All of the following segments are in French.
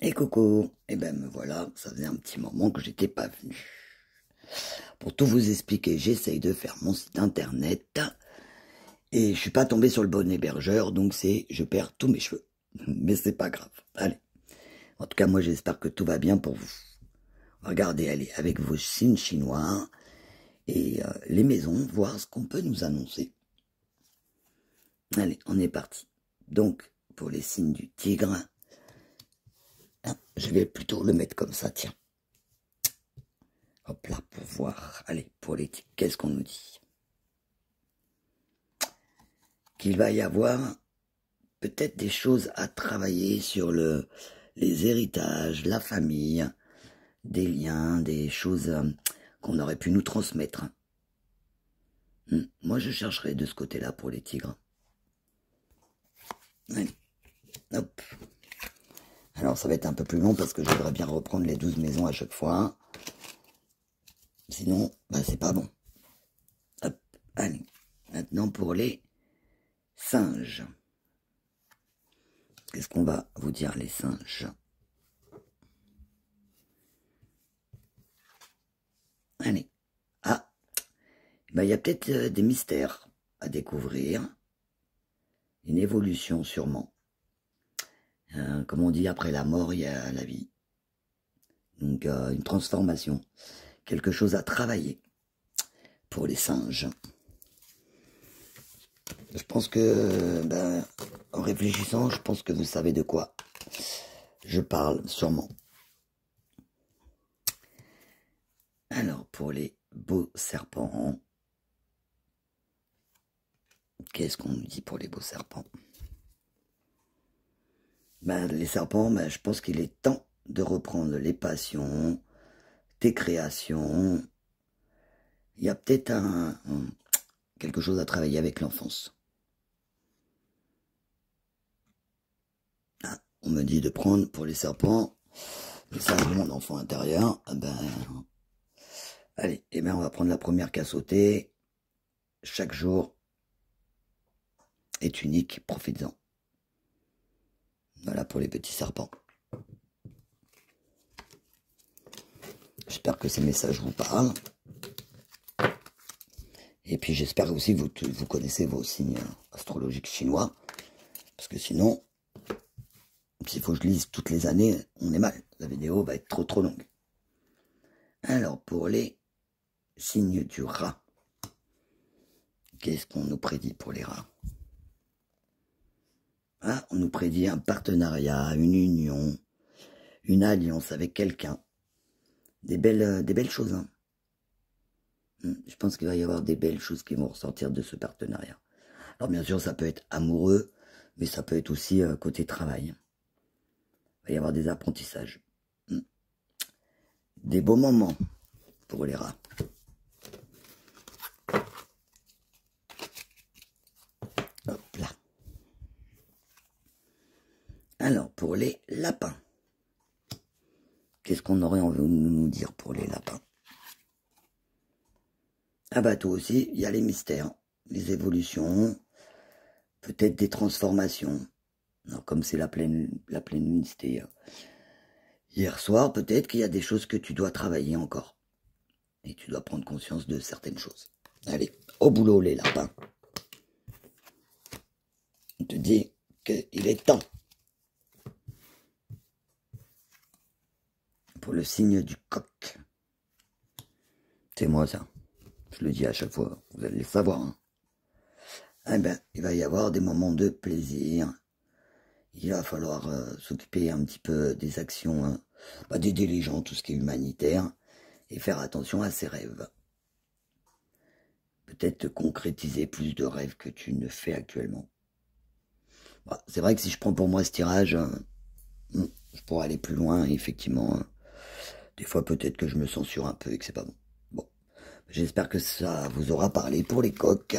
Et coucou, et ben me voilà, ça faisait un petit moment que j'étais pas venu. Pour tout vous expliquer, j'essaye de faire mon site internet et je suis pas tombé sur le bon hébergeur, donc je perds tous mes cheveux. Mais c'est pas grave. Allez. En tout cas, moi j'espère que tout va bien pour vous. Regardez, allez, avec vos signes chinois et les maisons, voir ce qu'on peut nous annoncer. Allez, on est parti. Donc, pour les signes du tigre, je vais plutôt le mettre comme ça, tiens. Hop là, pour voir. Allez, pour les tigres, qu'est-ce qu'on nous dit? Qu'il va y avoir peut-être des choses à travailler sur les héritages, la famille, des liens, des choses qu'on aurait pu nous transmettre. Moi, je chercherai de ce côté-là pour les tigres. Allez, hop. Alors, ça va être un peu plus long parce que je voudrais bien reprendre les 12 maisons à chaque fois. Sinon, bah, c'est pas bon. Hop, allez. Maintenant, pour les singes. Qu'est-ce qu'on va vous dire, les singes? Allez. Ah, bah, y a peut-être des mystères à découvrir. Une évolution, sûrement. Comme on dit, après la mort, il y a la vie. Donc, une transformation. Quelque chose à travailler pour les singes. Je pense que, en réfléchissant, je pense que vous savez de quoi je parle, sûrement. Alors, pour les beaux serpents, qu'est-ce qu'on nous dit pour les beaux serpents? Les serpents, je pense qu'il est temps de reprendre les passions, tes créations. Il y a peut-être quelque chose à travailler avec l'enfance. Ah, on me dit de prendre pour les serpents le singe de mon enfant intérieur. Allez, on va prendre la première qu'à sauter. Chaque jour est unique, profites-en. Voilà pour les petits serpents. J'espère que ces messages vous parlent. Et puis j'espère aussi que vous connaissez vos signes astrologiques chinois. Parce que sinon, s'il faut que je lise toutes les années, on est mal. La vidéo va être trop longue. Alors, pour les signes du rat, qu'est-ce qu'on nous prédit pour les rats? Ah, on nous prédit un partenariat, une union, une alliance avec quelqu'un. Des belles choses. Hein. Je pense qu'il va y avoir des belles choses qui vont ressortir de ce partenariat. Alors bien sûr, ça peut être amoureux, mais ça peut être aussi côté travail. Il va y avoir des apprentissages. Des beaux moments pour les rats. Hop là. Alors, pour les lapins. Qu'est-ce qu'on aurait envie de nous dire pour les lapins? Ah bah toi aussi, il y a les mystères, les évolutions, peut-être des transformations. Alors, comme c'est la pleine lune, c'était hier soir, peut-être qu'il y a des choses que tu dois travailler encore. Et tu dois prendre conscience de certaines choses. Allez, au boulot les lapins. On te dit qu'il est temps. Pour le signe du coq. C'est moi ça. Je le dis à chaque fois, vous allez le savoir. Hein. Il va y avoir des moments de plaisir. Il va falloir s'occuper un petit peu des actions, d'aider les gens, tout ce qui est humanitaire, et faire attention à ses rêves. Peut-être concrétiser plus de rêves que tu ne fais actuellement. C'est vrai que si je prends pour moi ce tirage, je pourrais aller plus loin, effectivement. Des fois, peut-être que je me censure un peu et que c'est pas bon. Bon, j'espère que ça vous aura parlé pour les coqs.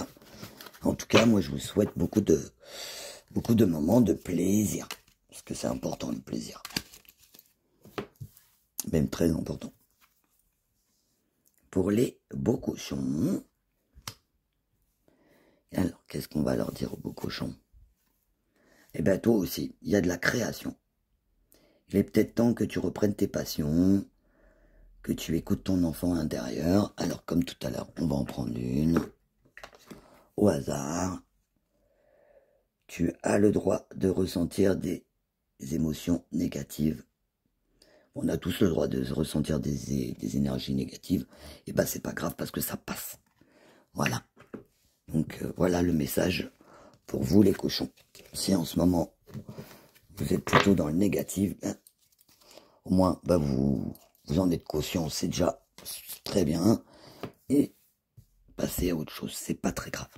En tout cas, moi, je vous souhaite beaucoup de moments de plaisir. Parce que c'est important, le plaisir. Même très important. Pour les beaux cochons. Alors, qu'est-ce qu'on va leur dire aux beaux cochons? Eh bien, toi aussi, il y a de la création. Il est peut-être temps que tu reprennes tes passions, que tu écoutes ton enfant intérieur. Alors, comme tout à l'heure, on va en prendre une. Au hasard. Tu as le droit de ressentir des émotions négatives. On a tous le droit de ressentir des énergies négatives. Et ben, c'est pas grave parce que ça passe. Voilà. Donc, voilà le message pour vous, les cochons. Si en ce moment, vous êtes plutôt dans le négatif, ben, au moins, ben, vous en êtes conscient, c'est déjà très bien. Et passez à autre chose, c'est pas très grave.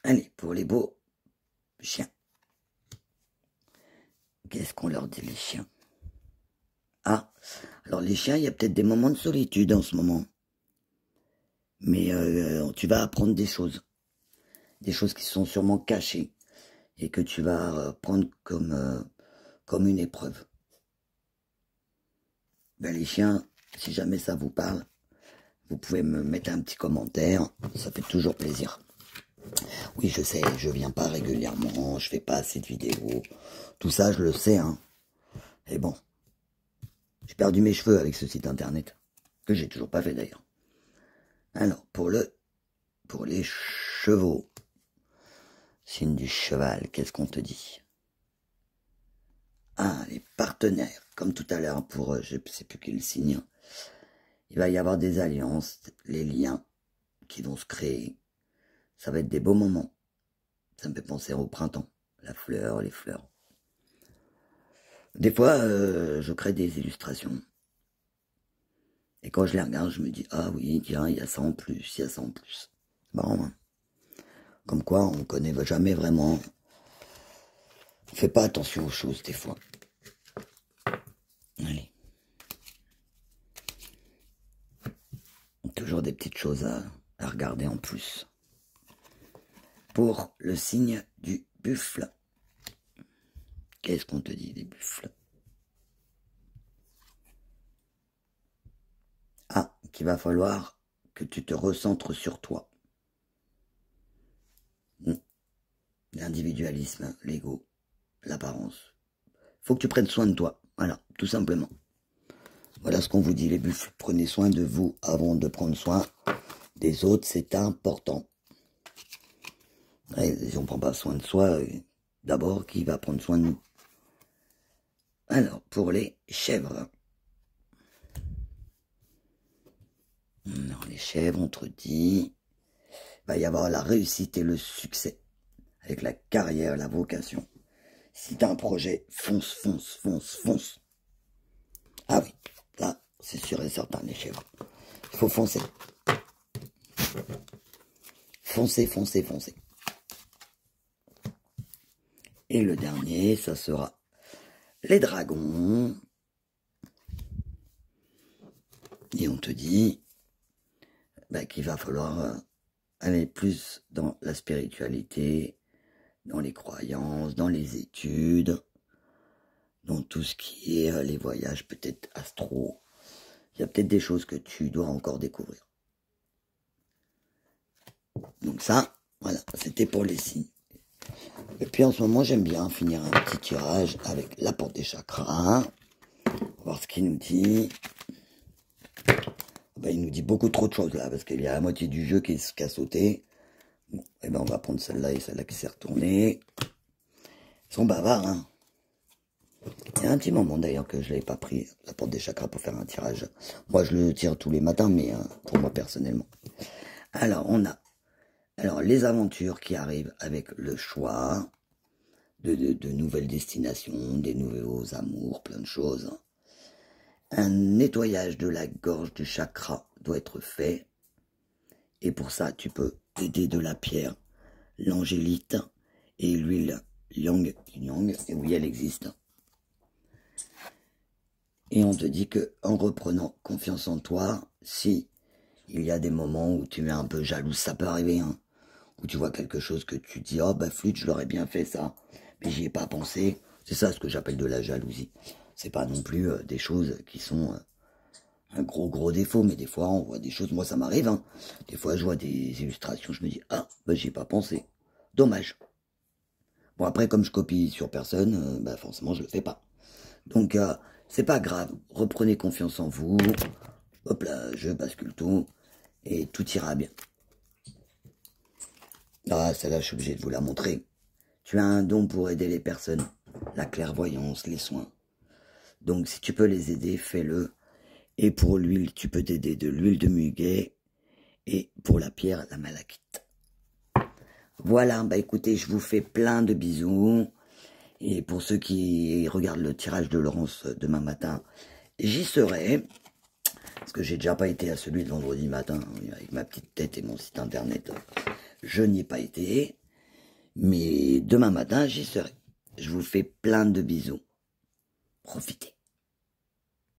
Allez, pour les beaux chiens. Qu'est-ce qu'on leur dit, les chiens? Ah, alors les chiens, il y a peut-être des moments de solitude en ce moment. Mais tu vas apprendre des choses. Des choses qui sont sûrement cachées. Et que tu vas prendre comme une épreuve. Ben, les chiens, si jamais ça vous parle, vous pouvez me mettre un petit commentaire. Ça fait toujours plaisir. Oui, je sais, je viens pas régulièrement, je fais pas assez de vidéos. Tout ça, je le sais, hein. Et bon, j'ai perdu mes cheveux avec ce site internet, que j'ai toujours pas fait d'ailleurs. Alors, pour les chevaux, signe du cheval, qu'est-ce qu'on te dit? Ah, les partenaires, comme tout à l'heure, pour, je sais plus quel signe. Il va y avoir des alliances, les liens qui vont se créer. Ça va être des beaux moments. Ça me fait penser au printemps, la fleur, les fleurs. Des fois, je crée des illustrations. Et quand je les regarde, je me dis, ah oui, tiens, il y a ça en plus, il y a ça en plus. Marrant, hein. Comme quoi, on connaît jamais vraiment. On fait pas attention aux choses, des fois. Allez. Toujours des petites choses à regarder en plus. Pour le signe du buffle. Qu'est-ce qu'on te dit des buffles? Ah, qu'il va falloir que tu te recentres sur toi. L'individualisme, l'ego, l'apparence. Faut que tu prennes soin de toi. Voilà, tout simplement. Voilà ce qu'on vous dit, les buffles. Prenez soin de vous avant de prendre soin des autres, c'est important. Et si on ne prend pas soin de soi, d'abord, qui va prendre soin de nous? Alors, pour les chèvres. Alors, les chèvres, on te dit, il va y avoir la réussite et le succès. Avec la carrière, la vocation. Si t'as un projet, fonce, fonce, fonce, fonce. Ah oui, là, c'est sûr et certain, les chèvres. Il faut foncer. Foncez, foncez, foncez. Et le dernier, ça sera les dragons. Et on te dit qu'il va falloir aller plus dans la spiritualité, dans les croyances, dans les études, dans tout ce qui est les voyages peut-être astro. Il y a peut-être des choses que tu dois encore découvrir. Donc ça, voilà, c'était pour les signes. Et puis en ce moment, j'aime bien finir un petit tirage avec la porte des chakras. On va voir ce qu'il nous dit. Il nous dit beaucoup trop de choses là, parce qu'il y a la moitié du jeu qui a sauté. Bon, et on va prendre celle-là et celle-là qui s'est retournée. Ils sont bavards, hein. Il y a un petit moment d'ailleurs que je l'avais pas pris, la porte des chakras, pour faire un tirage. Moi, je le tire tous les matins, mais pour moi personnellement. Alors, on a les aventures qui arrivent avec le choix de nouvelles destinations, des nouveaux amours, plein de choses. Un nettoyage de la gorge du chakra doit être fait. Et pour ça, tu peux aider de la pierre, l'angélite et l'huile yang, et oui, elle existe. Et on te dit que en reprenant confiance en toi, si il y a des moments où tu es un peu jalouse, ça peut arriver, hein, où tu vois quelque chose que tu dis, oh flûte, je l'aurais bien fait ça, mais j'y ai pas pensé. C'est ça ce que j'appelle de la jalousie. C'est pas non plus des choses qui sont un gros défaut, mais des fois on voit des choses, moi ça m'arrive, hein. Des fois je vois des illustrations, je me dis, ah, j'y ai pas pensé. Dommage. Bon, après, comme je copie sur personne, bah forcément, je le fais pas. Donc, c'est pas grave. Reprenez confiance en vous. Hop là, je bascule tout. Et tout ira bien. Ah, celle-là, je suis obligé de vous la montrer. Tu as un don pour aider les personnes. La clairvoyance, les soins. Donc, si tu peux les aider, fais-le. Et pour l'huile, tu peux t'aider de l'huile de muguet. Et pour la pierre, la malachite. Voilà, bah écoutez, je vous fais plein de bisous. Et pour ceux qui regardent le tirage de Laurence demain matin, j'y serai. Parce que j'ai déjà pas été à celui de vendredi matin, avec ma petite tête et mon site internet. Je n'y ai pas été. Mais demain matin, j'y serai. Je vous fais plein de bisous. Profitez.